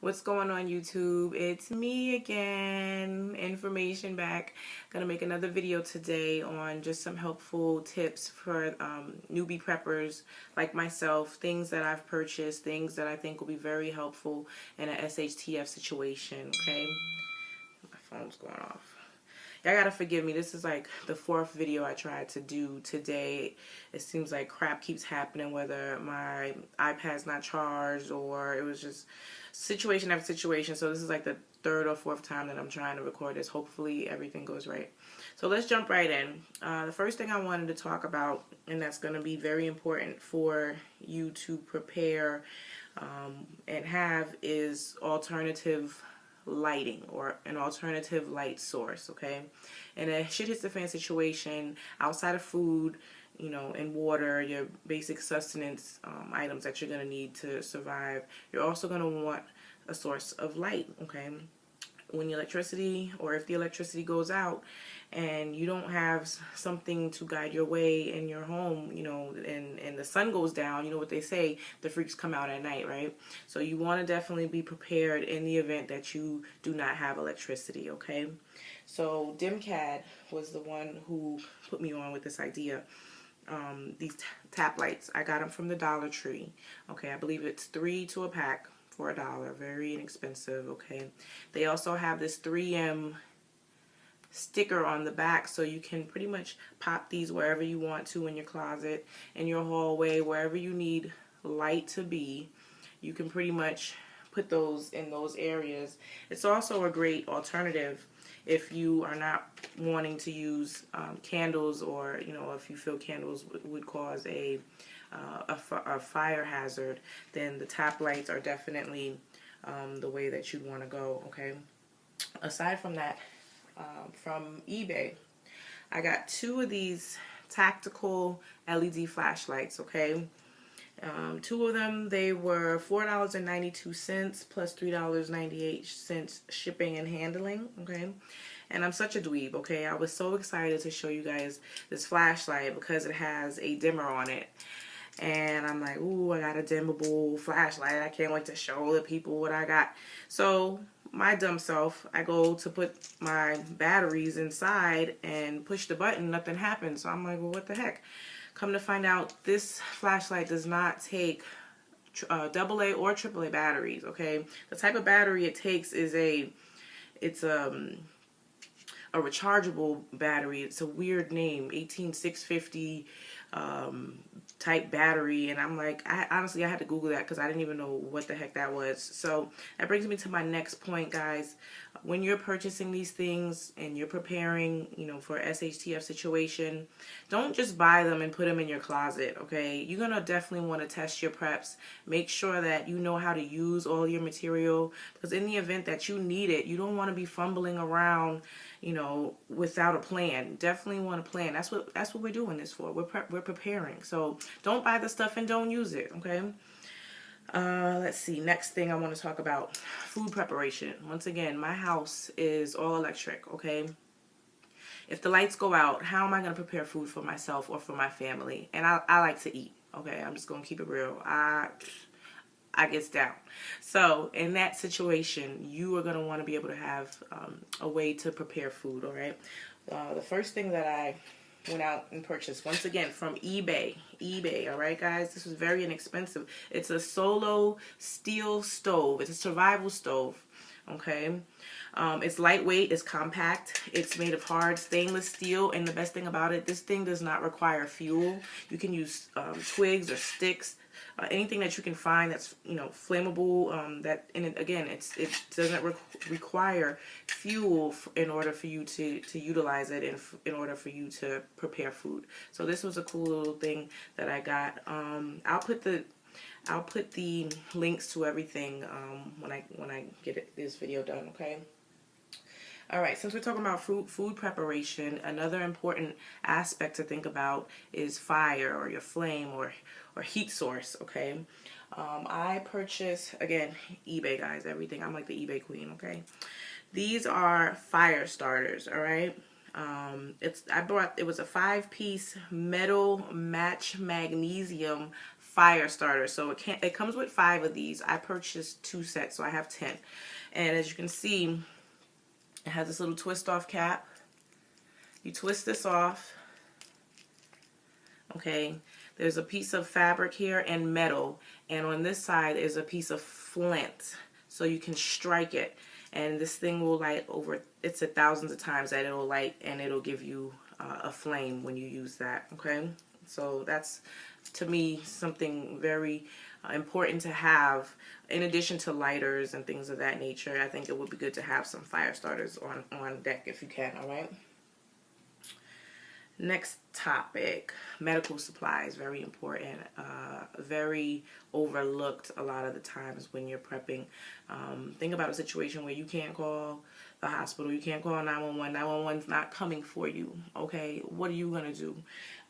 What's going on, YouTube? It's me again. Information back. Gonna make another video today on just some helpful tips for newbie preppers like myself. Things that I've purchased, things that I think will be very helpful in an SHTF situation. Okay, my phone's going off. Y'all gotta forgive me. This is like the fourth video I tried to do today. It seems like crap keeps happening, whether my iPad's not charged or it was just situation after situation. So this is like the third or fourth time that I'm trying to record this. Hopefully everything goes right. So let's jump right in. The first thing I wanted to talk about, and that's going to be very important for you to prepare and have, is alternative lighting or an alternative light source. Okay, in a shit hits the fan situation, outside of food, you know, and water, your basic sustenance items that you're going to need to survive, you're also going to want a source of light. Okay, when the electricity, or if the electricity goes out and you don't have something to guide your way in your home, you know, and the sun goes down, you know what they say, the freaks come out at night, right? So you want to definitely be prepared in the event that you do not have electricity. Okay, so DimCAD was the one who put me on with this idea. These tap lights, I got them from the Dollar Tree. Okay, I believe it's 3 to a pack for $1, very inexpensive. Okay, they also have this 3M sticker on the back, so you can pretty much pop these wherever you want to, in your closet, in your hallway, wherever you need light to be. You can pretty much put those in those areas. It's also a great alternative if you are not wanting to use candles, or you know, if you feel candles would cause a fire hazard, then the tap lights are definitely the way that you'd want to go. Okay, aside from that, from eBay, I got 2 of these tactical LED flashlights. Okay, 2 of them, they were $4.92 plus $3.98 shipping and handling. Okay, and I'm such a dweeb. Okay, I was so excited to show you guys this flashlight because it has a dimmer on it. And I'm like, ooh, I got a dimmable flashlight. I can't wait to show the people what I got. So my dumb self, I go to put my batteries inside and push the button. Nothing happens. So I'm like, well, what the heck? Come to find out, this flashlight does not take AA or AAA batteries. Okay, the type of battery it takes is a rechargeable battery. It's a weird name, 18650 type battery, and I'm like, honestly I had to Google that because I didn't even know what the heck that was. So that brings me to my next point, guys. When you're purchasing these things and you're preparing, you know, for a SHTF situation, don't just buy them and put them in your closet. Okay, you're gonna definitely want to test your preps. Make sure that you know how to use all your material, because in the event that you need it, you don't want to be fumbling around, you know, without a plan. Definitely want a plan. That's what we're doing this for. We're preparing. So don't buy the stuff and don't use it. Okay. Let's see. Next thing I want to talk about, food preparation. Once again, my house is all electric. Okay. If the lights go out, how am I going to prepare food for myself or for my family? And I like to eat. Okay. I'm just going to keep it real. I gets down. So in that situation, you are going to want to be able to have a way to prepare food. All right. The first thing that I went out and purchased, once again, from eBay. All right, guys, this was very inexpensive. It's a solo steel stove. It's a survival stove. Okay, it's lightweight, it's compact, it's made of hard stainless steel, and the best thing about it, this thing does not require fuel. You can use twigs or sticks, anything that you can find that's, you know, flammable. And again, it doesn't require fuel in order for you to utilize it, and in order for you to prepare food. So this was a cool little thing that I got. I'll put the links to everything when I get this video done. Okay. All right, since we're talking about food preparation, another important aspect to think about is fire, or your flame, or heat source. Okay, I purchased, again, eBay, guys, everything. I'm like the eBay queen. Okay, these are fire starters. All right. It was a 5-piece metal match magnesium fire starter. So it comes with 5 of these. I purchased 2 sets, so I have 10. And as you can see, it has this little twist off cap. You twist this off. Okay, there's a piece of fabric here and metal, and on this side is a piece of flint, so you can strike it, and this thing will light over, it's thousands of times that it'll light, and it'll give you a flame when you use that. Okay, so that's, to me, something very important to have. In addition to lighters and things of that nature, I think it would be good to have some fire starters on deck if you can. All right. Next topic, medical supplies. Very important, very overlooked a lot of the times when you're prepping. Think about a situation where you can't call the hospital, you can't call 911, 911's not coming for you, okay? What are you going to do?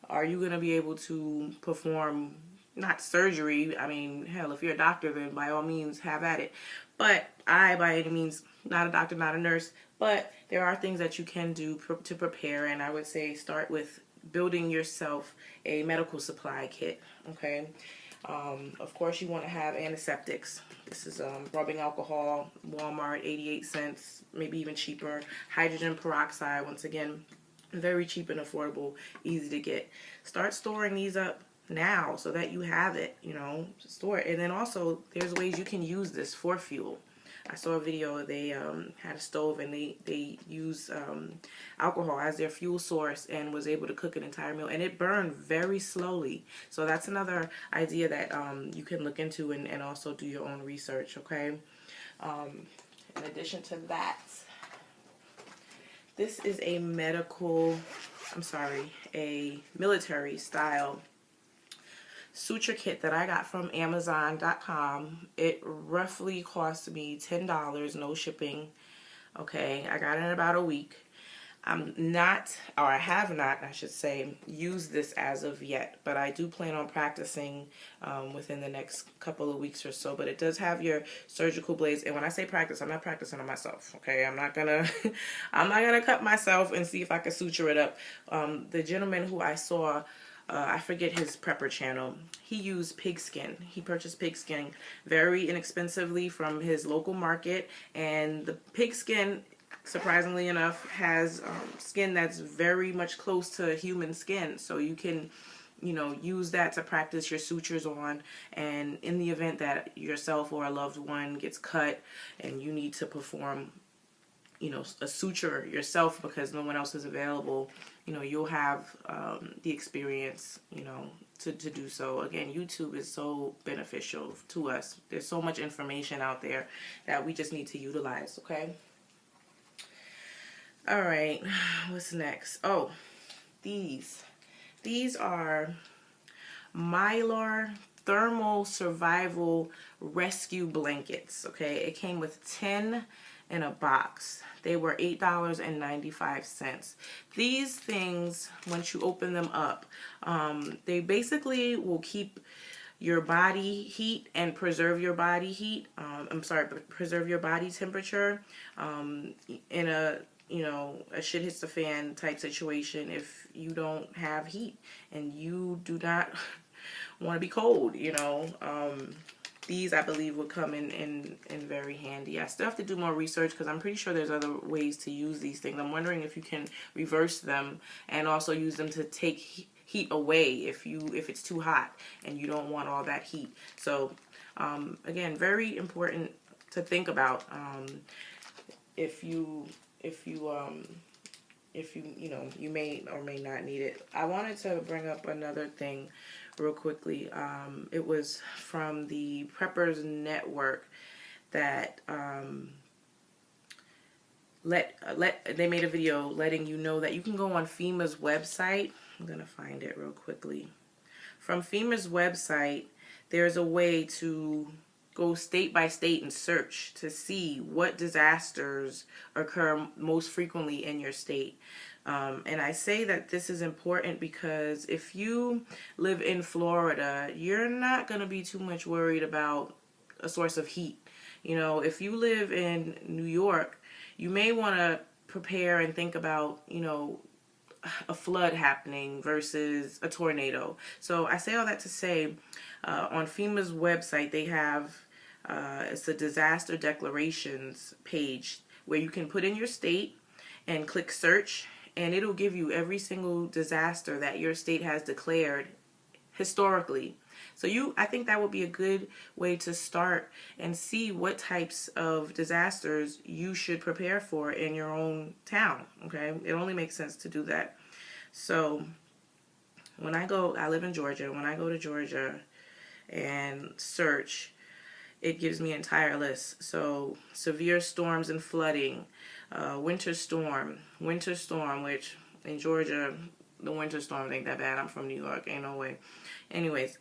Are you going to be able to perform, not surgery, I mean, hell, if you're a doctor, then by all means have at it. But I, by any means, not a doctor, not a nurse, but there are things that you can do to prepare, and I would say start with building yourself a medical supply kit, okay? Of course, you want to have antiseptics. This is rubbing alcohol, Walmart, 88 cents, maybe even cheaper. Hydrogen peroxide, once again, very cheap and affordable, easy to get. Start storing these up now so that you have it, you know, store it. And then also, there's ways you can use this for fuel. I saw a video, they had a stove and they used alcohol as their fuel source and was able to cook an entire meal, and it burned very slowly. So that's another idea that you can look into and also do your own research, okay? In addition to that, this is a a military style suture kit that I got from Amazon.com. It roughly cost me $10, no shipping. Okay, I got it in about a week. I have not, I should say, used this as of yet, but I do plan on practicing within the next couple of weeks or so. But it does have your surgical blades, and when I say practice, I'm not practicing on myself. Okay, I'm not gonna cut myself and see if I can suture it up. The gentleman who I saw, I forget his prepper channel, he used pigskin. He purchased pigskin very inexpensively from his local market, and the pigskin, surprisingly enough, has skin that's very much close to human skin, so you can, you know, use that to practice your sutures on. And in the event that yourself or a loved one gets cut and you need to perform, you know, a suture yourself because no one else is available, you know, you'll have the experience, you know, to do so. Again, YouTube is so beneficial to us. There's so much information out there that we just need to utilize, okay? All right, what's next? Oh, these are Mylar thermal survival rescue blankets, okay? It came with 10 in a box. They were $8.95. These things, once you open them up, they basically will keep your body heat and preserve your body heat. Preserve your body temperature in a, you know, a shit hits the fan type situation if you don't have heat and you do not want to be cold, you know. These, I believe, would come in very handy. I still have to do more research because I'm pretty sure there's other ways to use these things. I'm wondering if you can reverse them and also use them to take heat away if it's too hot and you don't want all that heat. So again, very important to think about if you know, you may or may not need it. I wanted to bring up another thing real quickly. It was from the Preppers Network that they made a video letting you know that you can go on FEMA's website. I'm gonna find it real quickly. From FEMA's website, there's a way to go state by state and search to see what disasters occur most frequently in your state. And I say that this is important because if you live in Florida, you're not going to be too much worried about a source of heat. You know, if you live in New York, you may want to prepare and think about, you know, a flood happening versus a tornado. So I say all that to say, on FEMA's website, they have, it's a disaster declarations page where you can put in your state and click search, and it'll give you every single disaster that your state has declared historically. So I think that would be a good way to start and see what types of disasters you should prepare for in your own town, okay? It only makes sense to do that. So when I live in Georgia, when I go to Georgia and search, it gives me an entire list. So severe storms and flooding, winter storm, which in Georgia, the winter storms ain't that bad. I'm from New York, ain't no way. Anyways,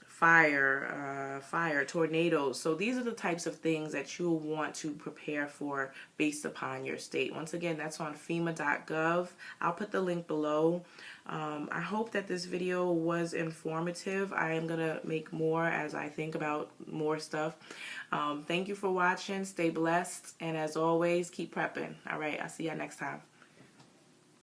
fire, tornadoes. So these are the types of things that you'll want to prepare for based upon your state. Once again, that's on FEMA.gov. I'll put the link below. I hope that this video was informative. I am going to make more as I think about more stuff. Thank you for watching. Stay blessed. And as always, keep prepping. All right, I'll see you next time.